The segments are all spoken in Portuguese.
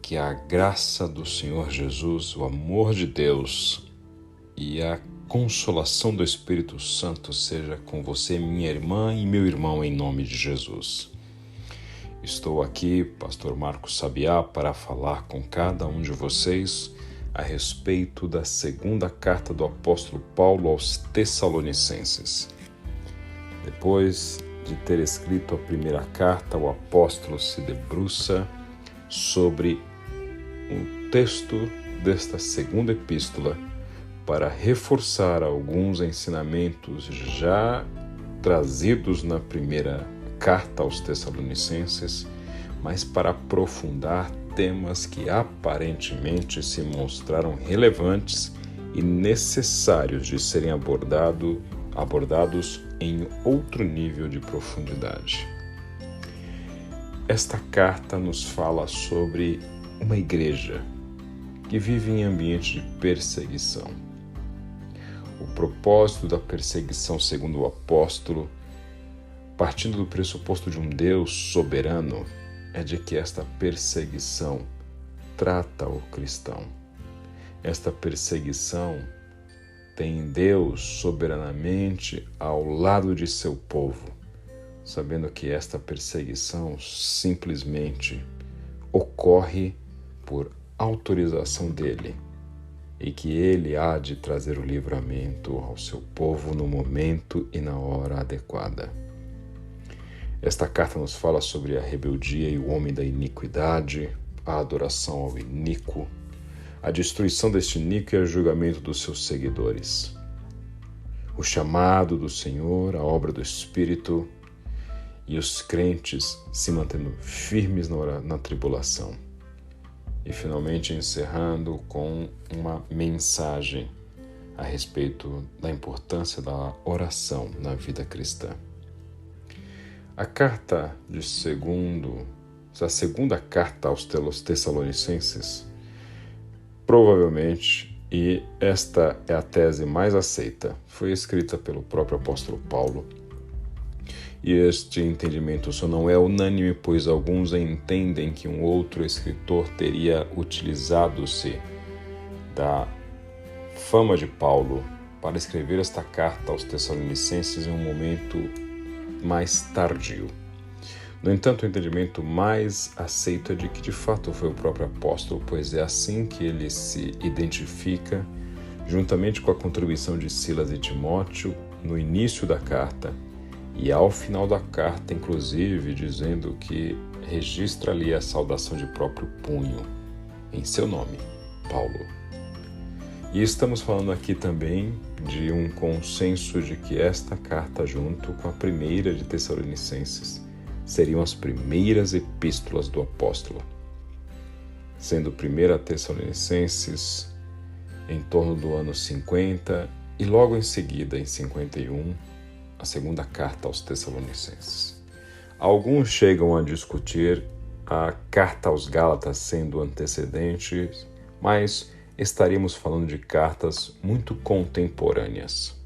Que a graça do Senhor Jesus, o amor de Deus e a consolação do Espírito Santo seja com você, minha irmã e meu irmão, em nome de Jesus. Estou aqui, Pastor Marcos Sabiá, para falar com cada um de vocês a respeito da segunda carta do apóstolo Paulo aos Tessalonicenses. Depois de ter escrito a primeira carta, o apóstolo se debruça sobre um texto desta segunda epístola para reforçar alguns ensinamentos já trazidos na primeira carta aos Tessalonicenses, mas para aprofundar temas que aparentemente se mostraram relevantes e necessários de serem abordados em outro nível de profundidade. Esta carta nos fala sobre uma igreja que vive em ambiente de perseguição. O propósito da perseguição, segundo o apóstolo, partindo do pressuposto de um Deus soberano, é de que esta perseguição trata o cristão. Esta perseguição tem Deus soberanamente ao lado de seu povo, sabendo que esta perseguição simplesmente ocorre por autorização dele e que ele há de trazer o livramento ao seu povo no momento e na hora adequada. Esta carta nos fala sobre a rebeldia e o homem da iniquidade, a adoração ao iníquo, a destruição deste iníquo e o julgamento dos seus seguidores, o chamado do Senhor, a obra do Espírito e os crentes se mantendo firmes na tribulação. E finalmente encerrando com uma mensagem a respeito da importância da oração na vida cristã. A segunda carta aos Tessalonicenses, provavelmente, e esta é a tese mais aceita, foi escrita pelo próprio apóstolo Paulo. E este entendimento só não é unânime, pois alguns entendem que um outro escritor teria utilizado-se da fama de Paulo para escrever esta carta aos Tessalonicenses em um momento mais tardio. No entanto, o entendimento mais aceito é de que de fato foi o próprio apóstolo, pois é assim que ele se identifica, juntamente com a contribuição de Silas e Timóteo no início da carta, e ao final da carta, inclusive, dizendo que registra ali a saudação de próprio punho, em seu nome, Paulo. E estamos falando aqui também de um consenso de que esta carta, junto com a primeira de Tessalonicenses, seriam as primeiras epístolas do apóstolo, sendo 1 Tessalonicenses em torno do ano 50 e logo em seguida, em 51, a segunda carta aos Tessalonicenses. Alguns chegam a discutir a carta aos Gálatas sendo antecedente, mas estaríamos falando de cartas muito contemporâneas.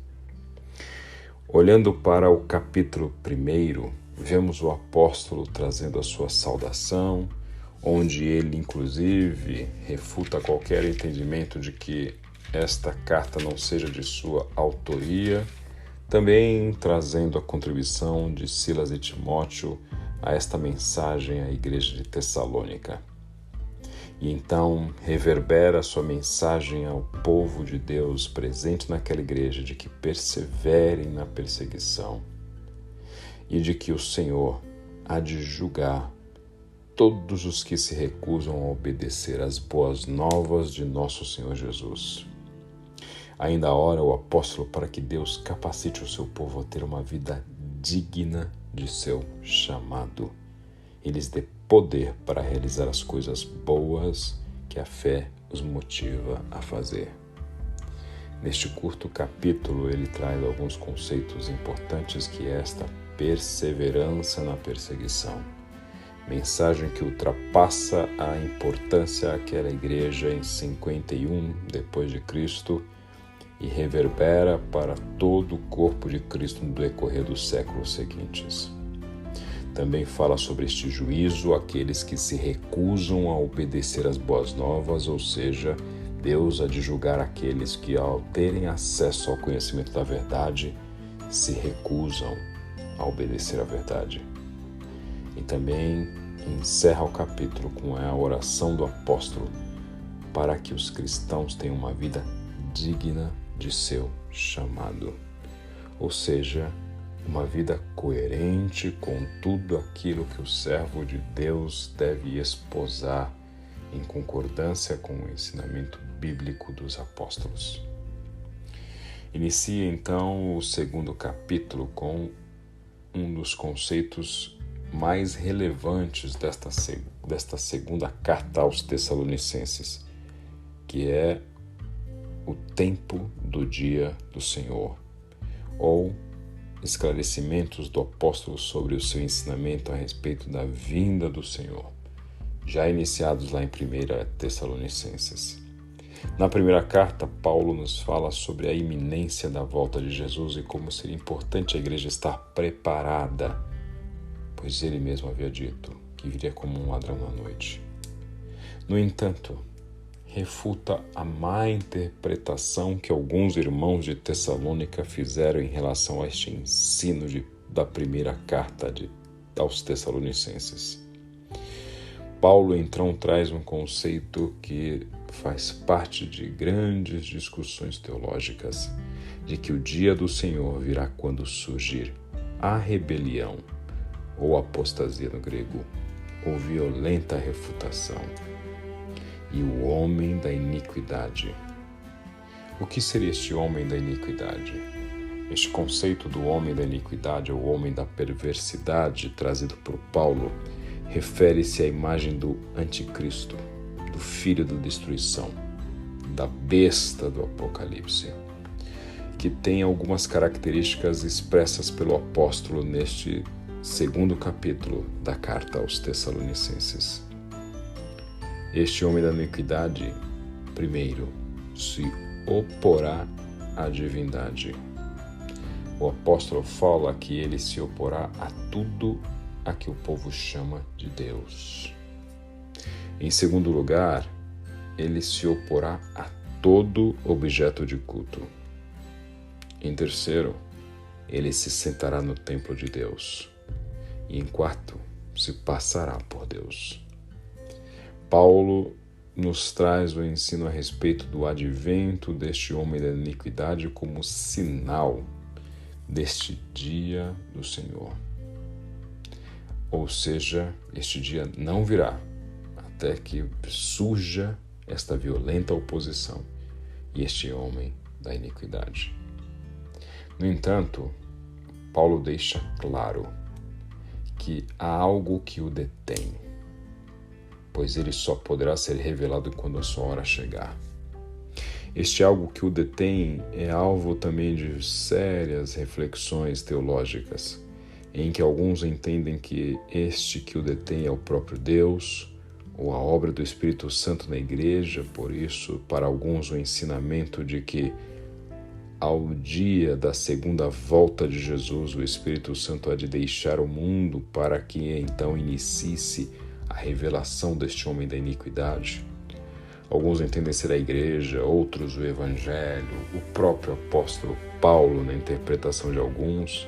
Olhando para o capítulo 1, vemos o apóstolo trazendo a sua saudação, onde ele inclusive refuta qualquer entendimento de que esta carta não seja de sua autoria, também trazendo a contribuição de Silas e Timóteo a esta mensagem à igreja de Tessalônica. E então reverbera sua mensagem ao povo de Deus presente naquela igreja de que perseverem na perseguição e de que o Senhor há de julgar todos os que se recusam a obedecer às boas novas de nosso Senhor Jesus. Ainda ora o apóstolo para que Deus capacite o seu povo a ter uma vida digna de seu chamado e lhes dê poder para realizar as coisas boas que a fé os motiva a fazer. Neste curto capítulo, ele traz alguns conceitos importantes que é esta perseverança na perseguição, mensagem que ultrapassa a importância daquela igreja em 51 depois de Cristo e reverbera para todo o corpo de Cristo no decorrer dos séculos seguintes. Também fala sobre este juízo àqueles que se recusam a obedecer às boas novas, ou seja, Deus há de julgar aqueles que, ao terem acesso ao conhecimento da verdade, se recusam a obedecer à verdade. E também encerra o capítulo com a oração do apóstolo para que os cristãos tenham uma vida digna de seu chamado, ou seja, uma vida coerente com tudo aquilo que o servo de Deus deve esposar em concordância com o ensinamento bíblico dos apóstolos. Inicia então o segundo capítulo com um dos conceitos mais relevantes desta segunda carta aos Tessalonicenses, que é o tempo do dia do Senhor, ou esclarecimentos do apóstolo sobre o seu ensinamento a respeito da vinda do Senhor, já iniciados lá em 1 Tessalonicenses. Na primeira carta, Paulo nos fala sobre a iminência da volta de Jesus e como seria importante a igreja estar preparada, pois ele mesmo havia dito que viria como um ladrão à noite. No entanto, refuta a má interpretação que alguns irmãos de Tessalônica fizeram em relação a este ensino da primeira carta aos Tessalonicenses. Paulo então traz um conceito que faz parte de grandes discussões teológicas, de que o dia do Senhor virá quando surgir a rebelião, ou apostasia no grego, ou violenta refutação, e o homem da iniquidade. O que seria este homem da iniquidade? Este conceito do homem da iniquidade, ou homem da perversidade, trazido por Paulo, refere-se à imagem do anticristo, do filho da destruição, da besta do Apocalipse, que tem algumas características expressas pelo apóstolo neste segundo capítulo da carta aos Tessalonicenses. Este homem da iniquidade, primeiro, se oporá à divindade. O apóstolo fala que ele se oporá a tudo a que o povo chama de Deus. Em segundo lugar, ele se oporá a todo objeto de culto. Em terceiro, ele se sentará no templo de Deus. E em quarto, se passará por Deus. Paulo nos traz o ensino a respeito do advento deste homem da iniquidade como sinal deste dia do Senhor. Ou seja, este dia não virá até que surja esta violenta oposição e este homem da iniquidade. No entanto, Paulo deixa claro que há algo que o detém, pois ele só poderá ser revelado quando a sua hora chegar. Este algo que o detém é alvo também de sérias reflexões teológicas, em que alguns entendem que este que o detém é o próprio Deus, ou a obra do Espírito Santo na igreja. Por isso, para alguns, o ensinamento de que ao dia da segunda volta de Jesus, o Espírito Santo há de deixar o mundo para que então inicie-se a revelação deste homem da iniquidade. Alguns entendem ser a igreja, outros o Evangelho, o próprio apóstolo Paulo na interpretação de alguns.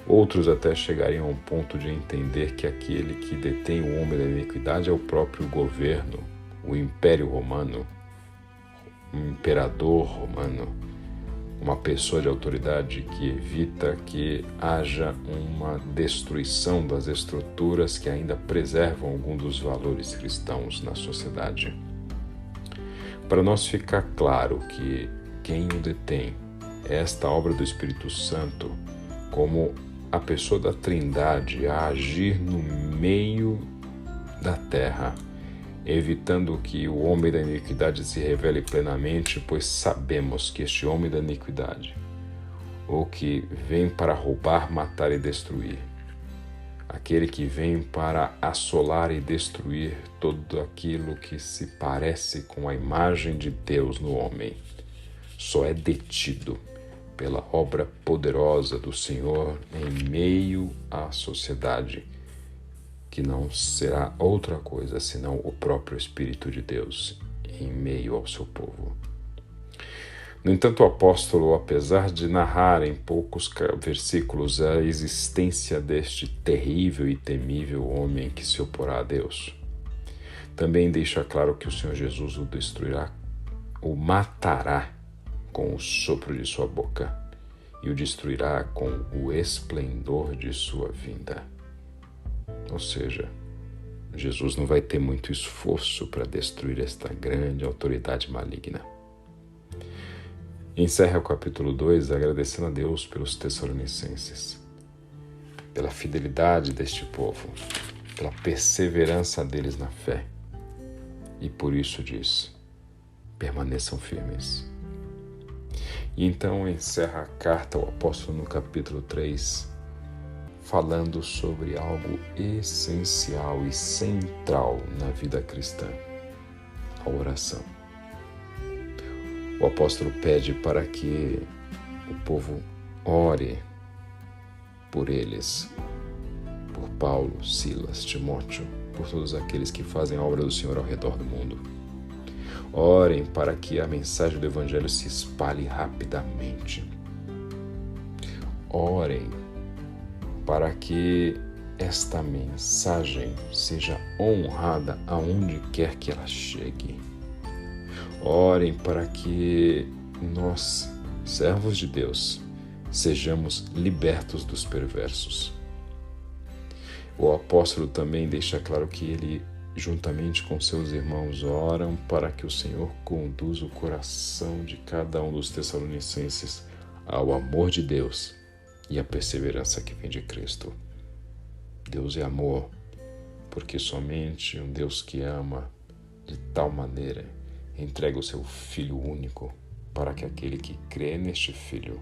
Outros até chegariam ao ponto de entender que aquele que detém o homem da iniquidade é o próprio governo, o Império Romano, o imperador romano, uma pessoa de autoridade que evita que haja uma destruição das estruturas que ainda preservam algum dos valores cristãos na sociedade. Para nós ficar claro que quem o detém é esta obra do Espírito Santo, como a pessoa da Trindade a agir no meio da terra, evitando que o homem da iniquidade se revele plenamente, pois sabemos que este homem da iniquidade, o que vem para roubar, matar e destruir, aquele que vem para assolar e destruir tudo aquilo que se parece com a imagem de Deus no homem, só é detido pela obra poderosa do Senhor em meio à sociedade, que não será outra coisa senão o próprio Espírito de Deus em meio ao seu povo. No entanto, o apóstolo, apesar de narrar em poucos versículos a existência deste terrível e temível homem que se oporá a Deus, também deixa claro que o Senhor Jesus o destruirá, o matará com o sopro de sua boca e o destruirá com o esplendor de sua vinda. Ou seja, Jesus não vai ter muito esforço para destruir esta grande autoridade maligna. Encerra o capítulo 2 agradecendo a Deus pelos Tessalonicenses, pela fidelidade deste povo, pela perseverança deles na fé. E por isso diz: permaneçam firmes. E então encerra a carta ao apóstolo no capítulo 3, falando sobre algo essencial e central na vida cristã: a oração. O apóstolo pede para que o povo ore por eles, por Paulo, Silas, Timóteo, por todos aqueles que fazem a obra do Senhor ao redor do mundo. Orem para que a mensagem do Evangelho se espalhe rapidamente. Orem para que esta mensagem seja honrada aonde quer que ela chegue. Orem para que nós, servos de Deus, sejamos libertos dos perversos. O apóstolo também deixa claro que ele, juntamente com seus irmãos, oram para que o Senhor conduza o coração de cada um dos tessalonicenses ao amor de Deus e à perseverança que vem de Cristo. Deus é amor, porque somente um Deus que ama de tal maneira entrega o seu Filho único para que aquele que crê neste Filho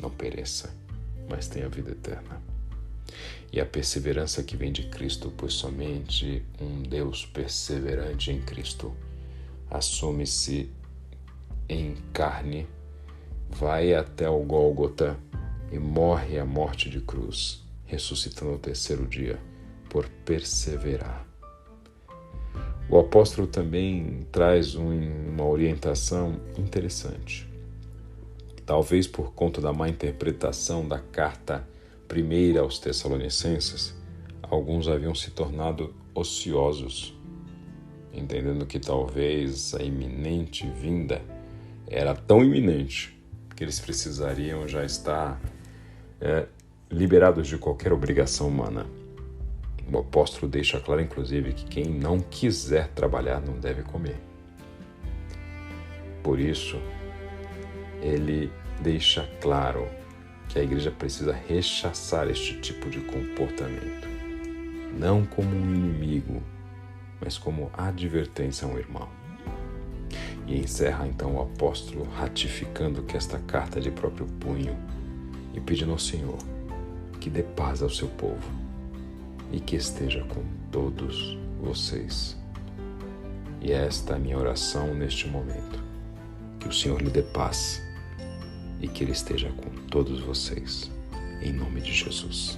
não pereça, mas tenha vida eterna. E a perseverança que vem de Cristo, pois somente um Deus perseverante em Cristo assume-se em carne, vai até o Gólgota e morre a morte de cruz, ressuscitando ao terceiro dia, por perseverar. O apóstolo também traz uma orientação interessante. Talvez por conta da má interpretação da carta primeira aos Tessalonicenses, alguns haviam se tornado ociosos, entendendo que talvez a iminente vinda era tão iminente que eles precisariam já estar liberados de qualquer obrigação humana. O apóstolo deixa claro, inclusive, que quem não quiser trabalhar não deve comer. Por isso, ele deixa claro que a igreja precisa rechaçar este tipo de comportamento, não como um inimigo, mas como advertência a um irmão. E encerra então o apóstolo ratificando que esta carta é de próprio punho e pedindo ao Senhor que dê paz ao seu povo e que esteja com todos vocês. E esta é a minha oração neste momento, que o Senhor lhe dê paz e que Ele esteja com todos vocês, em nome de Jesus.